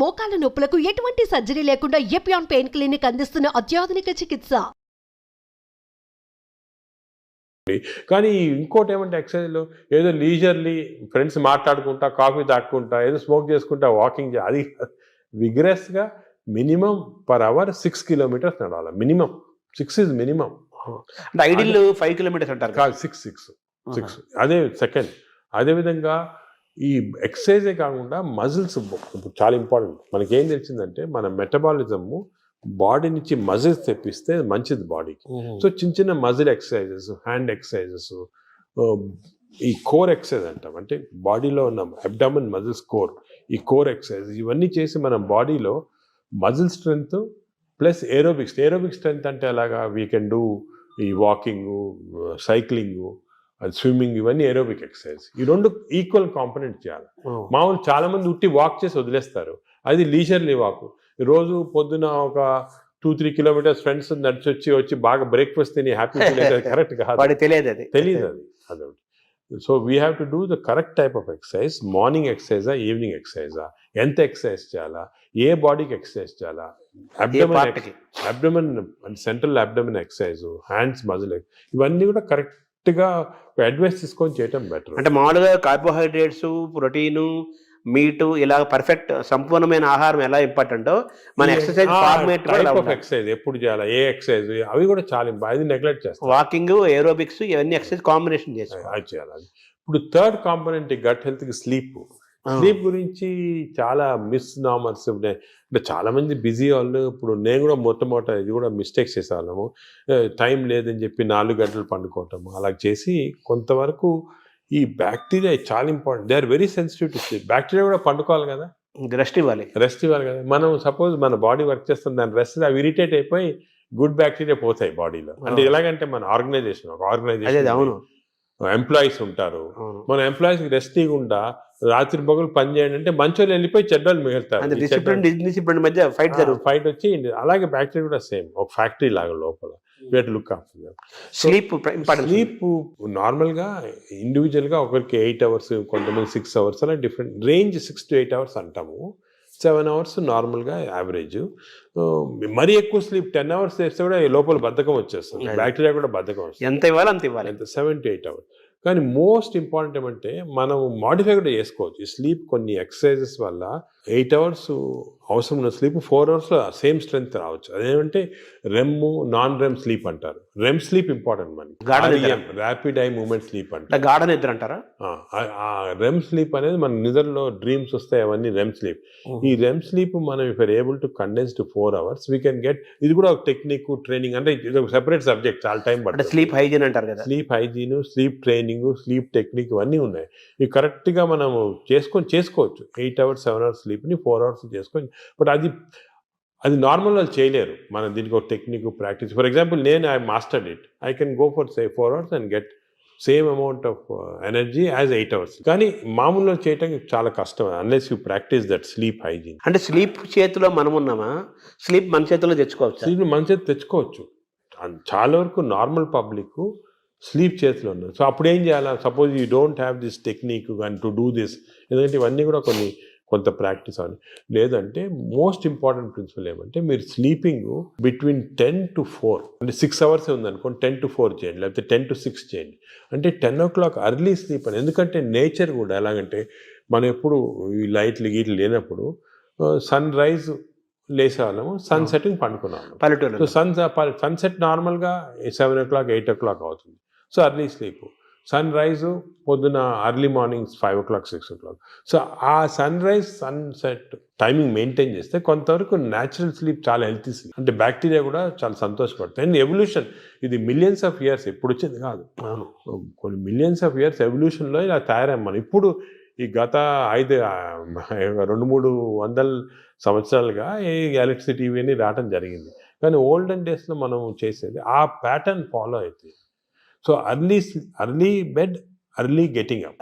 మోకాల నొప్పులకు ఎటువంటి సర్జరీ లేకుండా ఎపియాన్ పెయిన్ క్లినిక్ అందిస్తున్న అత్యాధునిక చికిత్స. కానీ ఇంకోటి ఏమంటే ఎక్సర్సైజ్లో ఏదో లీజర్లీ ఫ్రెండ్స్ మాట్లాడుకుంటా కాఫీ తాక్కుంటా ఏదో స్మోక్ చేసుకుంటా వాకింగ్ అది విగ్రెస్గా మినిమం పర్ అవర్ 6 kilometers నడవాలి. Minimum 6 is minimum. అంటే ఐడియల్ 5 kilometers అంటారు కాదు, 6. అదే సెకండ్. అదేవిధంగా ఈ ఎక్సర్సైజే కాకుండా మజిల్స్ చాలా ఇంపార్టెంట్. మనకేం తెలిసిందంటే మన మెటబాలిజము బాడీ నుంచి మజిల్స్ తెప్పిస్తే మంచిది బాడీకి. సో చిన్న చిన్న మజిల్ ఎక్సర్సైజెస్, హ్యాండ్ ఎక్సర్సైజెస్, ఈ కోర్ ఎక్సర్సైజ్ అంటాం, అంటే బాడీలో ఉన్న అబ్డామన్ మజిల్స్ కోర్, ఈ కోర్ ఎక్సర్సైజ్ ఇవన్నీ చేసి మన బాడీలో muscle strength plus aerobics. Aerobic strength అంటే అలాగా వీ కెన్ డూ ఈ వాకింగ్, సైక్లింగ్, స్విమ్మింగ్, ఇవన్నీ ఏరోబిక్ ఎక్సర్సైజ్. ఈ రెండు ఈక్వల్ కాంపనెంట్ చేయాలి. మామూలు చాలా మంది ఉట్టి వాక్ చేసి వదిలేస్తారు, అది లీజర్లీ వాక్. రోజు పొద్దున ఒక 2-3 kilometers ఫ్రెండ్స్ నడిచి వచ్చి బాగా బ్రేక్ఫాస్ట్ తిని హ్యాపీ కరెక్ట్ కాదు, తెలియదు అది. So we have to do the correct type of exercise. Morning ఎక్సర్సైజా, ఈవినింగ్ ఎక్సర్సైజా, ఎంత ఎక్సర్సైజ్ చేయాలా, ఏ బాడీకి ఎక్సర్సైజ్ చేయాలా, abdomen and central abdomen exercise, hands muscle, ఇవన్నీ కూడా కరెక్ట్గా అడ్వైస్ తీసుకొని చేయటం బెటర్. అంటే మామూలుగా కార్బోహైడ్రేట్స్, ప్రోటీను, మీటు ఇలా పర్ఫెక్ట్ సంపూర్ణమైన ఆహారం ఎలా ఇంపార్టెంటో మన ఎక్సర్సైజ్ ఫార్మేట్ ఎక్సర్సైజ్ ఎప్పుడు చేయాలా, ఏ ఎక్సర్సైజ్, అవి కూడా చాలా అది నెగ్లెక్ట్ చేస్తాం. వాకింగ్, ఏరోబిక్స్, ఇవన్నీ ఎక్సర్సైజ్ కాంబినేషన్ చేయాలి. ఇప్పుడు థర్డ్ కాంపోనెంట్ గట్ హెల్త్కి స్లీప్. స్లీప్ గురించి చాలా మిస్ నామర్స్ అంటే చాలా మంది బిజీ వాళ్ళు. ఇప్పుడు నేను కూడా మొట్టమొదట ఇది కూడా మిస్టేక్స్ చేసేవాళ్ళము. టైం లేదని చెప్పి 4 గంటలు పండుకోవటము అలా చేసి కొంతవరకు ఈ బ్యాక్టీరియా చాలా important. They are very sensitive to sleep. Bacteria కూడా పండుకోవాలి కదా, రెస్ట్ ఇవ్వాలి కదా. మనం సపోజ్ మన బాడీ వర్క్ చేస్తుంది, దాని రెస్ట్ అవి ఇరిటేట్ అయిపోయి గుడ్ బ్యాక్టీరియా పోతాయి బాడీలో. అంటే ఎలాగంటే మన ఆర్గనైజేషన్ అవును, ఎంప్లాయీస్ ఉంటారు, మన ఎంప్లాయీస్కి రెస్ట్ ఇవ్వకుండా రాత్రి పగలు పని చేయండి అంటే మంచోళ్ళు వెళ్ళిపోయి చెడ్డోళ్ళు మిగులుతారు. డిసిప్లిన్ మధ్య ఫైట్ వచ్చి అలాగే బ్యాక్టీరియా కూడా సేమ్ ఒక ఫ్యాక్టరీ లాగా లోపల. లుక్ ఆఫ్టర్ స్లీప్ నార్మల్గా ఇండివిజువల్గా ఒకరికి 8 hours, కొంతమంది 6 hours, అలా డిఫరెంట్ రేంజ్. 6 to 8 hours అంటాము, 7 hours నార్మల్గా యావరేజ్. మరీ ఎక్కువ స్లీప్ 10 hours చేస్తే కూడా లోపల బద్ధకం వచ్చేస్తుంది, బ్యాక్టీరియా కూడా బద్ధకం వస్తుంది. ఎంత ఇవ్వాలి అంత ఇవ్వాలి, 7 to 8 hours. కానీ మోస్ట్ ఇంపార్టెంట్ ఏమంటే మనం మాడిఫై కూడా చేసుకోవచ్చు ఈ స్లీప్. కొన్ని ఎక్సర్సైజెస్ వల్ల 8 hours అవసరం ఉన్న స్లీప్ 4 hours సేమ్ స్ట్రెంగ్త్ రావచ్చు. అదేమంటే రెమ్, నాన్ రెమ్ స్లీప్ అంటారు. రెమ్ స్లీప్ ఇంపార్టెంట్ మనకి, ర్యాపిడ్ ఐ మూవ్మెంట్ స్లీప్ అంటారు, గాఢ నిద్ర అంటారా. రెమ్ స్లీప్ అనేది మన నిద్రలో డ్రీమ్స్ వస్తాయి, అవన్నీ రెమ్ స్లీప్. ఈ రెమ్ స్లీప్ మనం if are able to condense to 4 hours we can get. ఇది కూడా ఒక టెక్నిక్, ట్రైనింగ్, అంటే ఇది ఒక సెపరేట్ సబ్జెక్ట్, చాలా టైం పడుతుంది. స్లీప్ హైజీన్ అంటారు కదా, sleep hygiene, sleep training, sleep technique ఇవన్నీ ఉన్నాయి. ఇవి కరెక్ట్గా మనం చేసుకోవచ్చు. 8 hours 7 hours స్లీప్ని 4 hours చేసుకొని. బట్ అది నార్మల్ వాళ్ళు చేయలేరు. మనం దీనికి ఒక టెక్నిక్, ప్రాక్టీస్. ఫర్ ఎగ్జాంపుల్ నేను I mastered it, I can go for 4 hours and get same amount of energy as 8 hours. కానీ మామూలుగా చేయడానికి చాలా కష్టం unless you practice that sleep hygiene. అంటే స్లీప్ చేతిలో మనం ఉన్నామా, స్లీప్ మన చేతిలో తెచ్చుకోవచ్చు. స్లీప్ మన చేతి తెచ్చుకోవచ్చు. చాలా వరకు నార్మల్ పబ్లిక్ స్లీప్ చేతిలో ఉన్నారు. సో అప్పుడు ఏం చేయాలి, suppose you don't have this technique and to do this, ఎందుకంటే ఇవన్నీ కూడా కొంత ప్రాక్టీస్ అవ్వాలి. లేదంటే మోస్ట్ ఇంపార్టెంట్ ప్రిన్సిపల్ ఏమంటే మీరు స్లీపింగ్ బిట్వీన్ 10 to 4, అంటే 6 hours ఉందనుకోండి, 10 to 4 చేయండి, లేకపోతే 10 to 6 చేయండి. అంటే 10 o'clock అర్లీ స్లీప్ అని. ఎందుకంటే నేచర్ కూడా ఎలాగంటే మనం ఎప్పుడు ఈ లైట్లు గీట్లు లేనప్పుడు సన్ రైజ్ లేసేవాళ్ళము, సన్ సెట్టింగ్ పండుకున్నాము పల్లెటూరు. సో సన్సెట్ నార్మల్గా 7 o'clock 8 o'clock అవుతుంది. So early sleep. Sunrise పొద్దున early morning 5 o'clock 6 o'clock. So ఆ sunrise sunset timing maintain చేస్తే కొంతవరకు న్యాచురల్ స్లీప్ చాలా హెల్తీ స్లీప్. అంటే బ్యాక్టీరియా కూడా చాలా సంతోషపడతాయి. అండ్ ఎవల్యూషన్ ఇది మిలియన్స్ ఆఫ్ ఇయర్స్ ఎప్పుడు వచ్చింది కాదు, కొన్ని మిలియన్స్ ఆఫ్ ఇయర్స్ ఎవల్యూషన్లో ఇలా తయారయ్యాం మనం. ఇప్పుడు ఈ గత 200-300 సంవత్సరాలుగా ఈ ఎలక్ట్రిసిటీ ఇవన్నీ రావటం జరిగింది. కానీ ఓల్డెన్ డేస్లో మనం చేసేది ఆ ప్యాటర్న్ ఫాలో అవుతుంది. So early bed, early getting up,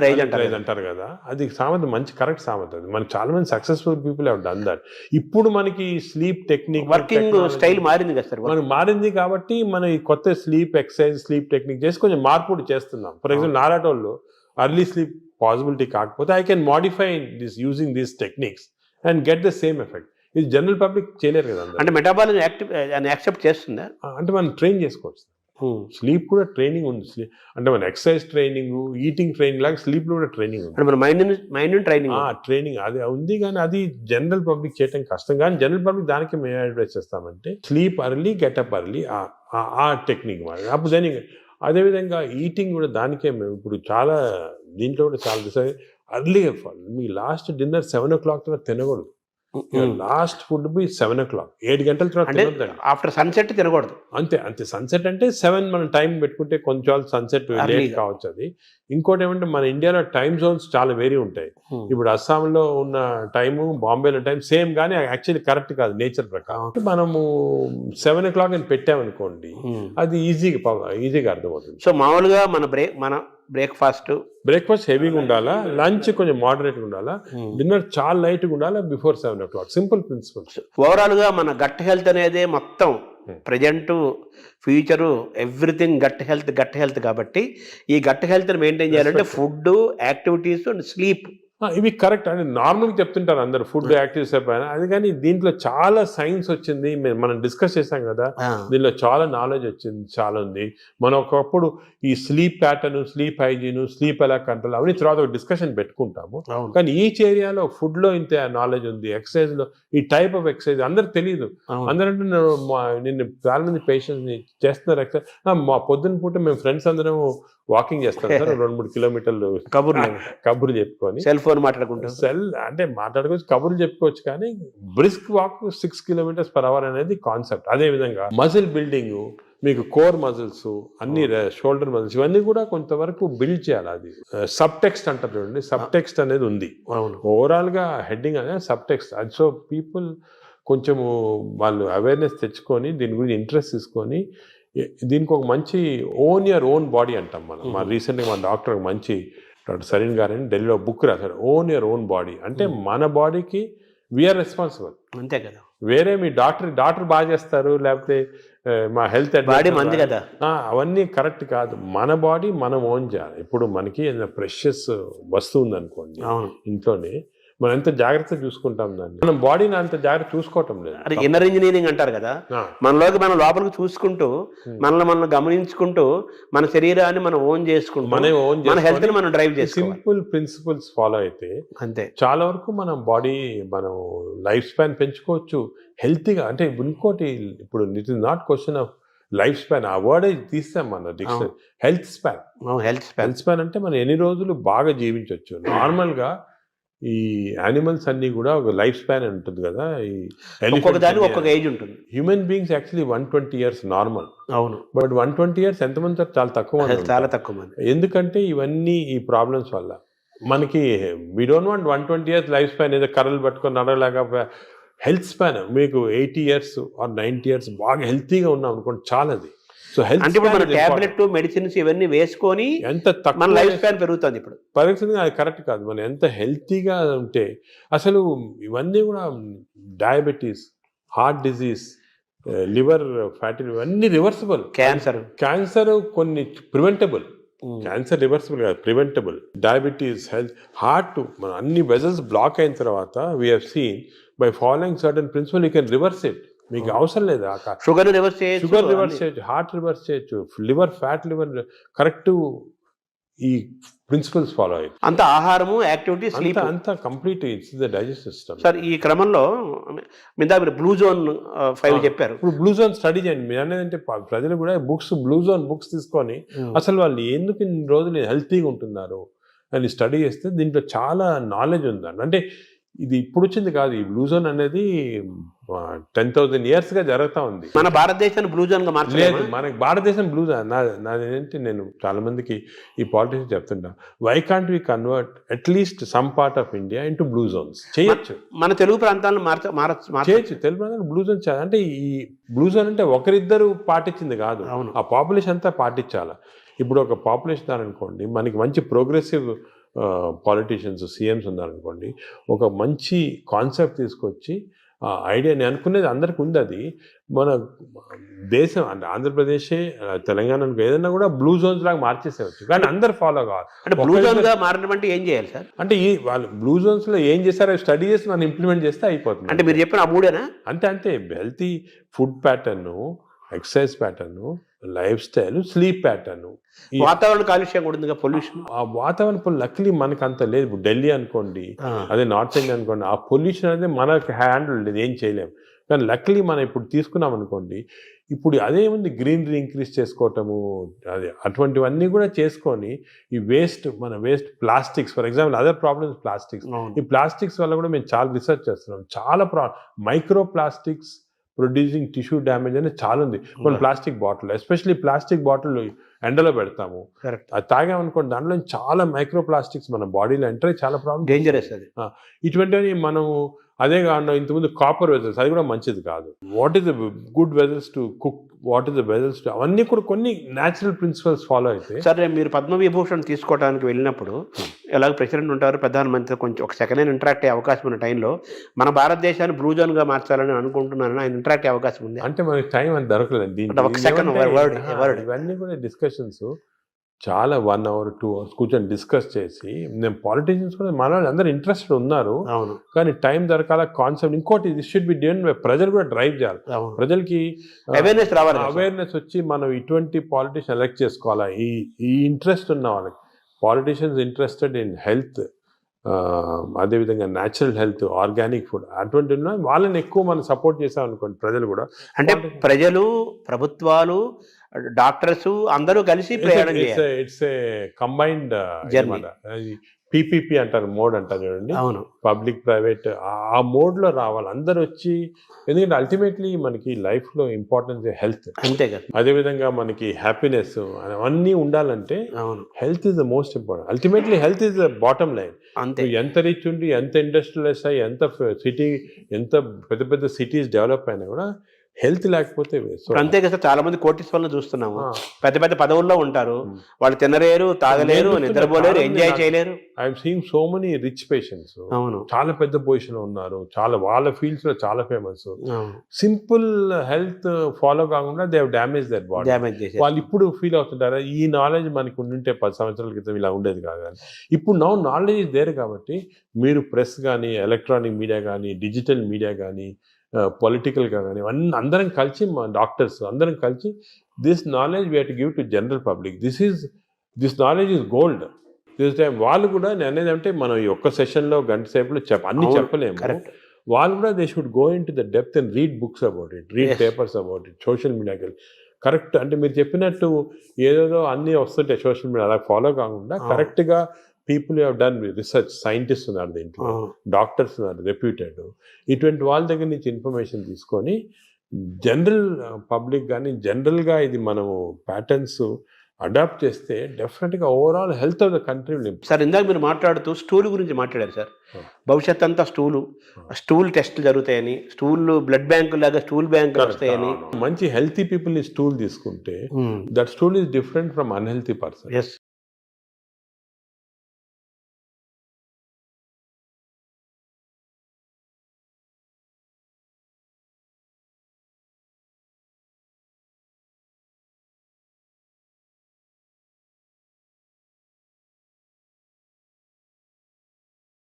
rise అంటారు కదా, అది సామెత, మంచి కరెక్ట్ సామెత. అది మనకి చాలా మంది successful people have done that. ఇప్పుడు మనకి స్లీప్ టెక్నిక్, వర్కింగ్ స్టైల్ మారింది కదా సార్, మనకు మారింది కాబట్టి మనం ఈ కొత్త స్లీప్ ఎక్సర్సైజ్, స్లీప్ టెక్నిక్ చేసి కొంచెం మార్పు చేస్తున్నాం. ఫర్ ఎగ్జాంపుల్ నారాటోళ్ళు అర్లీ స్లీప్ పాసిబిలిటీ కాకపోతే I can modify this using these techniques and get the same effect. ఇది జనరల్ పబ్లిక్ చేయలేరు కదా అందరూ. అంటే మెటాబాలిజం యాక్సెప్ట్ చేస్తుందా? అంటే మనం ట్రైన్ చేసుకోవచ్చు. స్లీప్ కూడా ట్రైనింగ్ ఉంది. అంటే మన ఎక్సర్సైజ్ ట్రైనింగ్, ఈటింగ్ ట్రైనింగ్ లాగా స్లీప్లో కూడా ట్రైనింగ్ ఉంది. అంటే మన మైండ్ ట్రైనింగ్ ట్రైనింగ్ అది ఉంది, కానీ అది జనరల్ పబ్లిక్ చేయటం కష్టం. కానీ జనరల్ పబ్లిక్ దానికి మేము అడ్వైస్ చేస్తామంటే స్లీప్ అర్లీ, గెటప్ అర్లీ, ఆ టెక్నిక్ వాడి. అప్పుడు దాని అదేవిధంగా ఈటింగ్ కూడా దానికే మేము ఇప్పుడు చాలా దీంట్లో కూడా చాలా అర్లీగా మీ లాస్ట్ డిన్నర్ 7 o'clock తర్వాత తినకూడదు. లాస్ట్ ఫుడ్ బి 7 o'clock, 7 గంటల తర్వాత తినొద్దండి. ఆఫ్టర్ సన్సెట్ తినకూడదు. అంతే సన్సెట్ అంటే 7 మనం టైం పెట్టుకుంటే కొంచెం సన్సెట్ లేట్ కావచ్చు. అది ఇంకోటి ఏమంటే మన ఇండియాలో టైం జోన్స్ చాలా వేరీ ఉంటాయి. ఇప్పుడు అస్సాంలో ఉన్న టైము, బాంబేలో టైం సేమ్, కానీ యాక్చువల్లీ కరెక్ట్ కాదు నేచర్ ప్రకారం. మనము 7 o'clock అని పెట్టామనుకోండి, అది ఈజీగా అర్థమవుతుంది. సో మామూలుగా మన బ్రేక్ఫాస్ట్ హెవీగా ఉండాలా, లంచ్ కొంచెం మోడరేట్గా ఉండాలా, డిన్నర్ చాలా లైట్గా ఉండాలా before 7 o'clock. Simple principles. Overall గా మన గట్ హెల్త్ అనేది మొత్తం present future everything gut health కాబట్టి ఈ గట్ హెల్త్ని మెయింటైన్ చేయాలంటే ఫుడ్, యాక్టివిటీస్ అండ్ స్లీప్ ఇవి కరెక్ట్ అని నార్మల్గా చెప్తుంటారు అందరు, ఫుడ్ యాక్టివిటీస్ పైన. అది కానీ దీంట్లో చాలా సైన్స్ వచ్చింది, మనం డిస్కస్ చేసాం కదా, దీనిలో చాలా నాలెడ్జ్ వచ్చింది, చాలా ఉంది. మనం ఒకప్పుడు ఈ sleep pattern, sleep hygiene, sleep ఎలా కంట్రోల్ అవన్నీ తర్వాత ఒక డిస్కషన్ పెట్టుకుంటాము. కానీ ఈచ్ ఏరియాలో ఫుడ్లో ఇంత నాలెడ్జ్ ఉంది, ఎక్సర్సైజ్లో ఈ టైప్ ఆఫ్ ఎక్సర్సైజ్ అందరికి తెలియదు. అందరంటే నిన్న చాలా మంది పేషెంట్స్ చేస్తున్నారు ఎక్సర్సైజ్. మా పొద్దున్న పూట మేము ఫ్రెండ్స్ అందరం వాకింగ్ చేస్తాం సార్, 2-3 kilometers కబుర్లు చెప్పుకొని, సెల్ ఫోన్ మాట్లాడుకుంటాం. అంటే మాట్లాడుకోవచ్చు, కబుర్లు చెప్పుకోవచ్చు, కానీ బ్రిస్క్ వాక్ 6 km/h అనేది కాన్సెప్ట్. అదే విధంగా మజిల్ బిల్డింగ్, మీకు కోర్ మజిల్స్, అన్ని షోల్డర్ మజిల్స్, ఇవన్నీ కూడా కొంతవరకు బిల్డ్ చేయాలి. అది సబ్ టెక్స్ట్ అంటారు చూడండి, సబ్ టెక్స్ట్ అనేది ఉంది. ఓవరాల్ గా హెడ్డింగ్ అనేది సబ్ టెక్స్ట్. అది సో పీపుల్ కొంచెము వాళ్ళు అవేర్నెస్ తెచ్చుకొని దీని గురించి ఇంట్రెస్ట్ తీసుకొని దీనికి ఒక మంచి యువర్ ఓన్ బాడీ అంటాం మనం. మా రీసెంట్గా మన డాక్టర్ మంచి డాక్టర్ సరీన్ గారని ఢిల్లీలో బుక్ రాశారు, యువర్ ఓన్ బాడీ. అంటే మన బాడీకి వీఆర్ రెస్పాన్సిబుల్. అంతే కదా. వేరే మీ డాక్టర్ బాగా చేస్తారు, లేకపోతే మా హెల్త్ బాడీ మంది కదా, అవన్నీ కరెక్ట్ కాదు. మన బాడీ మనం ఓన్ చేయాలి. ఇప్పుడు మనకి ఏదైనా ప్రెషియస్ వస్తువు ఉందనుకోండి ఇంట్లోనే, మనం ఎంత జాగ్రత్త చూసుకుంటాం దాన్ని, మనం బాడీని అంత జాగ్రత్త చూసుకోవటం లేదు. అది ఇన్నర్ ఇంజనీరింగ్ అంటారు కదా, మనలోకి మనం లోపలికి చూసుకుంటూ మనం గమనించుకుంటూ మన శరీరాన్ని మనం ఓన్ చేసుకుంటూ మన హెల్త్ ని మనం డ్రైవ్ చేసి సింపుల్ ప్రిన్సిపల్స్ ఫాలో అయితే అంతే చాలా వరకు మనం లైఫ్ స్పాన్ పెంచుకోవచ్చు హెల్తీగా. అంటే ఇంకోటి, ఇప్పుడు it is not question of life span, ఆ వర్డ్ తీస్తాం మన డిక్షనరీ. హెల్త్ స్పాన్ అంటే మనం ఎన్ని రోజులు బాగా జీవించవచ్చు. నార్మల్గా ఈ యానిమల్స్ అన్ని కూడా ఒక లైఫ్ స్పాన్ ఉంటుంది కదా, ఈ ఒక్కొక్క ఏజ్ ఉంటుంది. Human beings actually 120 years normal. అవును, బట్ 120 years ఎంతమంది చాలా తక్కువ మంది. ఎందుకంటే ఇవన్నీ ఈ ప్రాబ్లమ్స్ వల్ల మనకి we don't want 120 years life span, ఏదో కర్రలు పట్టుకొని నడలాగా. హెల్త్ స్పాన్ మీకు 80 years or 90 years బాగా హెల్తీగా ఉన్నాం అనుకోండి, చాలా. అది సో హెల్త్ అంటే ఇప్పుడు మన టాబ్లెట్, మెడిసిన్స్ ఇవన్నీ వేసుకొని ఎంత తక్కువ మన లైఫ్ స్పాన్ పెరుగుతుంది. ఇప్పుడు పెరుగుతుంది, అది కరెక్ట్ కాదు. మనం ఎంత హెల్తీగా ఉంటే అసలు ఇవన్నీ కూడా diabetes, heart disease, liver fatty, ఇవన్నీ రివర్సిబుల్. క్యాన్సర్ కొన్ని ప్రివెంటబుల్, క్యాన్సర్ రివర్సిబుల్ కాదు, ప్రివెంటబుల్. డయాబెటీస్, హెల్త్, హార్ట్, మన అన్ని వెజల్స్ బ్లాక్ అయిన తర్వాత we have seen by following certain principal you can reverse it. మీకు అవసరం లేదు షుగర్ రివర్స్ చేయొచ్చు, హార్ట్ రివర్స్ చేయొచ్చు, లివర్ ఫ్యాట్, లివర్ కరెక్ట్. ఈ ప్రిన్సిపల్స్ ఫాలో అయ్యి అంత ఆహారము, యాక్టివిటీ, స్లీప్ అంతా complete it's the digestive system. Sir ఈ క్రమంలో మీరు బ్లూ జోన్ 5 చెప్పారు. ఇప్పుడు బ్లూ జోన్ స్టడీ చేయండి. మీరు అనేది ప్రజలు కూడా బ్లూ జోన్ బుక్స్ తీసుకొని అసలు వాళ్ళు ఎందుకు ఇన్ని రోజులు హెల్తీగా ఉంటున్నారు అని స్టడీ చేస్తే దీంట్లో చాలా నాలెడ్జ్ ఉందండి. అంటే ఇది ఇప్పుడు వచ్చింది కాదు, ఈ బ్లూ జోన్ అనేది 10,000 years జరుగుతూ ఉంది. మన భారతదేశాన్ని బ్లూ జోన్ గా మార్చలేదు. మనకి భారతదేశం బ్లూ జోన్. నాదేంటి, నేను చాలా మందికి ఈ పాలిటిక్స్ చెప్తుంటా, why can't we convert at least some part of India into blue zones? చేయొచ్చు. మన తెలుగు ప్రాంతాలను చేయొచ్చు. తెలుగు ప్రాంతాలు బ్లూ జోన్ చేయాలి. అంటే ఈ బ్లూ జోన్ అంటే ఒకరిద్దరు పాటించింది కాదు, ఆ పాపులేషన్ అంతా పాటించాలి. ఇప్పుడు ఒక పాపులేషన్ అనుకోండి, మనకి మంచి ప్రోగ్రెసివ్ పాలిటీషియన్స్, సీఎంస్ ఉన్నారనుకోండి, ఒక మంచి కాన్సెప్ట్ తీసుకొచ్చి ఐడియా నేను అనుకునేది అందరికి ఉంది. అది మన దేశం అంటే ఆంధ్రప్రదేశే తెలంగాణ ఏదైనా కూడా బ్లూ జోన్స్ లాగా మార్చేసేవచ్చు, కానీ అందరు ఫాలో కావాలి. అంటే బ్లూ జోన్ గా మారడం అంటే ఏం చేయాలి సార్? అంటే ఈ వాళ్ళు బ్లూ జోన్స్ లో ఏం చేస్తారో స్టడీ చేసి మనం ఇంప్లిమెంట్ చేస్తే అయిపోతుంది. అంటే మీరు చెప్పిన ఆ మూడేనా? అంతే healthy food pattern, exercise pattern, life style, sleep pattern. వాతావరణ కాలుష్యం కూడా ఉంది, పొల్యూషన్. ఆ వాతావరణ లక్లీ మనకు అంత లేదు. ఇప్పుడు ఢిల్లీ అనుకోండి, అదే నార్త్ ఇండియా అనుకోండి, ఆ పొల్యూషన్ అనేది మనకు హ్యాండిల్ లేదు, ఏం చేయలేము. కానీ లక్లీ మనం ఇప్పుడు తీసుకున్నాం అనుకోండి, ఇప్పుడు అదేముంది గ్రీనరీ ఇంక్రీజ్ చేసుకోవటము, అదే అటువంటివన్నీ కూడా చేసుకొని ఈ మన waste plastics, for example other problems plastics. ఈ ప్లాస్టిక్స్ వల్ల కూడా మేము చాలా రీసెర్చ్ చేస్తున్నాం. చాలా micro plastics producing tissue damage అనేది చాలా ఉంది. మన plastic bottle, especially plastic bottle ఎండలో పెడతాము, అది తాగామనుకోండి దాంట్లో చాలా మైక్రో ప్లాస్టిక్స్ మన బాడీలో ఎంటర్ అయ్యి చాలా ప్రాబ్లమ్, డేంజరస్ అది. ఇటువంటివి మనం అదే కాకుండా ఇంతకుముందు కాపర్ వెజల్స్, అది కూడా మంచిది కాదు. What is the good vessels to cook, what is the vessels to, అవన్నీ కూడా కొన్ని న్యాచురల్ ప్రిన్సిపల్స్ ఫాలో అయితే. సరే, మీరు పద్మవిభూషణ్ తీసుకోవడానికి వెళ్ళినప్పుడు ఎలాగ ప్రెసిడెంట్ ఉంటారు, ప్రధానమంత్రి, కొంచెం ఒక సెకండ్ హ్యాండ్ ఇంటరాక్ట్ అయ్యే అవకాశం ఉన్న టైంలో మన భారతదేశాన్ని బ్లూ జోన్ గా మార్చాలని అనుకుంటున్నాను, ఆయన ఇంటరాక్ట్ అయ్యే అవకాశం ఉంది? అంటే మనకి టైం అని దొరకలేదు. ఒక సెకండ్ వర్డ్, ఇవన్నీ కూడా డిస్కషన్స్ చాలా 1 hour 2 hours కూర్చొని డిస్కస్ చేసి, నేను పాలిటీషియన్స్ కూడా మన అందరూ ఇంట్రెస్టెడ్ ఉన్నారు, అవును, కానీ టైం దొరకాల కాన్సెప్ట్. ఇంకోటి దిస్ షుడ్ బి డన్, ప్రజలు కూడా డ్రైవ్ చేయాలి, ప్రజలకి అవేర్నెస్ రావాలి, అవేర్నెస్ వచ్చి మనం ఇటువంటి పాలిటీషియన్ ఎలక్ట్ చేసుకోవాలా. ఈ ఇంట్రెస్ట్ ఉన్న వాళ్ళకి, పాలిటీషియన్స్ ఇంట్రెస్టెడ్ ఇన్ హెల్త్, అదేవిధంగా న్యాచురల్ హెల్త్, ఆర్గానిక్ ఫుడ్, అటువంటి వాళ్ళని ఎక్కువ మనం సపోర్ట్ చేసాం అనుకోండి, ప్రజలు కూడా. అంటే ప్రజలు, ప్రభుత్వాలు, డాక్టర్స్ అందరూ కలిసి ప్రయాణం చేయాలి. It's a combined journey. PPP అంటారు, మోడ్ అంటారు చూడండి, అవును, పబ్లిక్ ప్రైవేట్, ఆ మోడ్ లో రావాలి అందరు వచ్చి. ఎందుకంటే అల్టిమేట్లీ మనకి లైఫ్ లో ఇంపార్టెన్స్ హెల్త్, అంతే కదా. అదేవిధంగా మనకి హ్యాపీనెస్ అవన్నీ ఉండాలంటే health is the most important. Ultimately health is the bottom line. అంతే, ఎంత రిచ్ ఉండి, ఎంత ఇండస్ట్రియలైజ్ అయ్యి, ఎంత సిటీ, ఎంత పెద్ద పెద్ద సిటీస్ డెవలప్ అయినా కూడా హెల్త్ లేకపోతే. అంతే కదా. చాలా మంది కోటీశ్వరులను చూస్తున్నాము, పెద్ద పెద్ద పదవుల్లో ఉంటారు, వాళ్ళు తినలేరు, తాగలేరు, నిద్రపోలేరు, ఎంజాయ్ చేయలేరు. I'm seeing so many rich patients, అవును, చాలా పెద్ద పొజిషన్ లో ఉన్నారు, చాలా వాళ్ళ ఫీల్డ్స్ లో చాలా ఫేమస్. సింపుల్ హెల్త్ ఫాలో కాకుండా they have damage that body. వాళ్ళు ఇప్పుడు ఫీల్ అవుతుంటారు, ఈ నాలెడ్జ్ మనకి ఉండుంటే 10 సంవత్సరాల క్రితం ఇలా ఉండేది కాదు. కానీ ఇప్పుడు నాలెడ్జ్ ఇస్ దేర్ కాబట్టి మీరు ప్రెస్ కానీ, ఎలక్ట్రానిక్ మీడియా కానీ, డిజిటల్ మీడియా కానీ, పొలిటికల్గా కానీ అందరం కలిసి, మా డాక్టర్స్ అందరం కలిసి, this knowledge we have to give to general public. This knowledge is gold. This time వాళ్ళు కూడా నేను అనేది అంటే మనం ఈ ఒక్క సెషన్లో గంట సేపులో అన్ని చెప్పలేము. వాళ్ళు కూడా they should go in to the depth and read books about it, read papers about it, social మీడియాకి కరెక్ట్. అంటే మీరు చెప్పినట్టు ఏదేదో అన్నీ వస్తుంటాయి సోషల్ మీడియా, అలా ఫాలో కాకుండా కరెక్ట్గా people have done research, scientist ఉన్నారు దీంట్లో, డాక్టర్స్ ఉన్నారు రెప్యూటెడ్, ఇటువంటి వాళ్ళ దగ్గర నుంచి ఇన్ఫర్మేషన్ తీసుకొని జనరల్ పబ్లిక్ కానీ జనరల్గా ఇది మనము ప్యాటర్న్స్ అడాప్ట్ చేస్తే డెఫినెట్గా overall health of the country. Sir, ఇందాక మీరు మాట్లాడుతూ స్టూల్ గురించి మాట్లాడారు సార్. భవిష్యత్ అంతా స్టూల్ టెస్టులు జరుగుతాయని, బ్లడ్ బ్యాంకు లాగా స్టూల్ బ్యాంకులు వస్తాయని. మంచి హెల్తీ పీపుల్ ని స్టూల్ తీసుకుంటే that stool is different from unhealthy person.